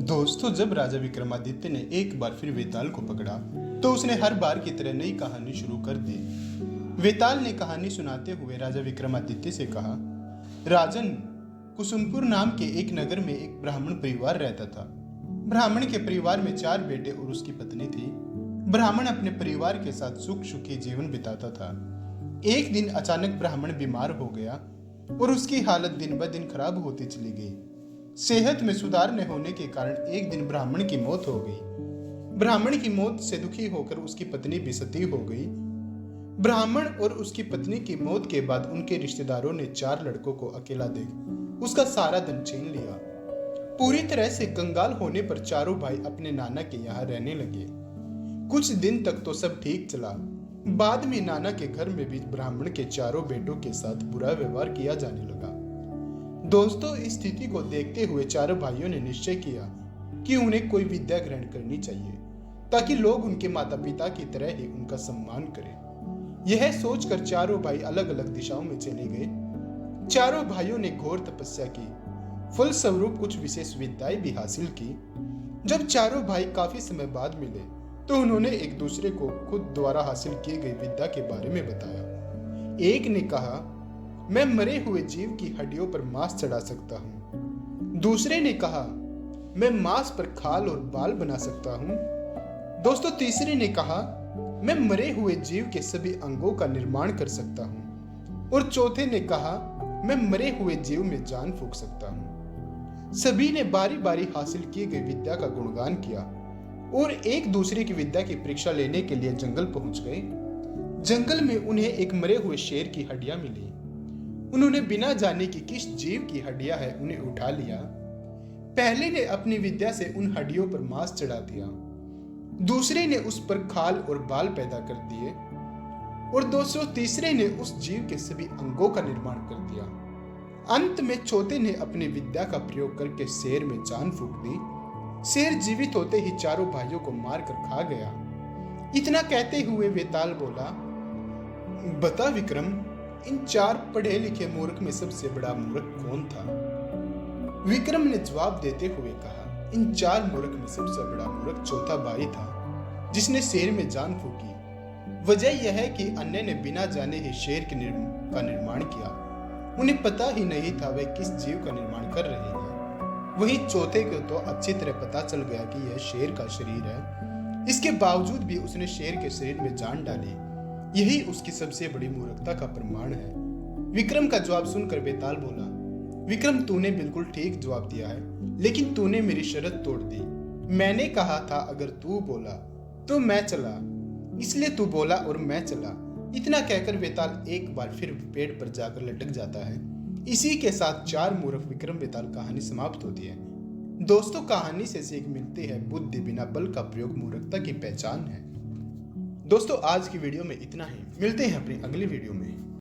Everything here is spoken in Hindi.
दोस्तों, जब राजा विक्रमादित्य ने एक बार फिर वेताल को पकड़ा तो उसने हर बार की तरह नई कहानी शुरू कर दी। वेताल ने कहानी सुनाते हुए राजा विक्रमादित्य से कहा, राजन, कुसुमपुर नाम के एक नगर में एक ब्राह्मण परिवार रहता था। ब्राह्मण के परिवार में 4 बेटे और उसकी पत्नी थी। ब्राह्मण अपने परिवार के साथ सुख सुखी जीवन बिताता था। एक दिन अचानक ब्राह्मण बीमार हो गया और उसकी हालत दिन ब दिन खराब होती चली गई। सेहत में सुधार न होने के कारण एक दिन ब्राह्मण की मौत हो गई। ब्राह्मण की मौत से दुखी होकर उसकी पत्नी भी सती हो गई। ब्राह्मण और उसकी पत्नी की मौत के बाद उनके रिश्तेदारों ने 4 लड़कों को अकेला देख उसका सारा धन छीन लिया। पूरी तरह से कंगाल होने पर चारों भाई अपने नाना के यहाँ रहने लगे। कुछ दिन तक तो सब ठीक चला। बाद में नाना के घर में भी ब्राह्मण के 4 बेटों के साथ बुरा व्यवहार किया जाने लगा। दोस्तों, इस स्थिति को देखते हुए 4 भाइयों ने निश्चय किया कि उन्हें कोई विद्या ग्रहण करनी चाहिए ताकि लोग उनके माता पिता की तरह ही उनका सम्मान करें। यह सोचकर 4 भाई अलग अलग दिशाओं में चले गए। 4 भाइयों ने घोर तपस्या की, फलस्वरूप कुछ विशेष विद्याएं भी हासिल की। जब 4 भाई काफी समय बाद मिले तो उन्होंने एक दूसरे को खुद द्वारा हासिल की गई विद्या के बारे में बताया। एक ने कहा, मैं मरे हुए जीव की हड्डियों पर मांस चढ़ा सकता हूँ। दूसरे ने कहा, मैं मांस पर खाल और बाल बना सकता हूँ। दोस्तों, तीसरे ने कहा, मैं मरे हुए जीव के सभी अंगों का निर्माण कर सकता हूँ। और चौथे ने कहा, मैं मरे हुए जीव में जान फूंक सकता हूँ। सभी ने बारी बारी हासिल की गई विद्या का गुणगान किया और एक दूसरे की विद्या की परीक्षा लेने के लिए जंगल पहुंच गए। जंगल में उन्हें एक मरे हुए शेर की हड्डियां मिली। उन्होंने बिना जाने कि किस जीव की हड्डियां है उन्हें उठा लिया। पहले ने अपनी विद्या से उन हड्डियों पर मांस चढ़ा दिया। दूसरे ने उस पर खाल और बाल पैदा कर दिए और दोस्तों तीसरे ने उस जीव के सभी अंगों का निर्माण कर दिया। अंत में चौथे ने अपनी विद्या का प्रयोग करके शेर में जान फूंक दी। शेर जीवित होते ही 4 भाइयों को मारकर खा गया। इतना कहते हुए वेताल बोला, बता विक्रम, इन 4 पढ़े लिखे मूर्ख में सबसे बड़ा मूर्ख कौन था? विक्रम ने जवाब देते हुए कहा, इन 4 मूर्ख में सबसे बड़ा मूर्ख चौथा भाई था जिसने शेर में जान फूंकी। वजह यह है कि अन्य ने बिना जाने ही शेर का निर्माण किया। उन्हें पता ही नहीं था वे किस जीव का निर्माण कर रहे हैं। वहीं चौथे को तो अच्छी तरह पता चल गया कि यह शेर का शरीर है। इसके बावजूद भी उसने शेर के शरीर में जान डाली। यही उसकी सबसे बड़ी मूर्खता का प्रमाण है। विक्रम का जवाब सुनकर वेताल बोला, विक्रम, तूने बिल्कुल ठीक जवाब दिया है, लेकिन तूने मेरी शर्त तोड़ दी। मैंने कहा था अगर तू बोला तो मैं चला, इसलिए तू बोला और मैं चला। इतना कहकर वेताल एक बार फिर पेड़ पर जाकर लटक जाता है। इसी के साथ 4 मूर्ख विक्रम वेताल कहानी समाप्त होती है। दोस्तों, कहानी से सीख मिलती है, बुद्धि बिना बल का प्रयोग मूर्खता की पहचान है। दोस्तों, आज की वीडियो में इतना ही। मिलते हैं अपनी अगली वीडियो में।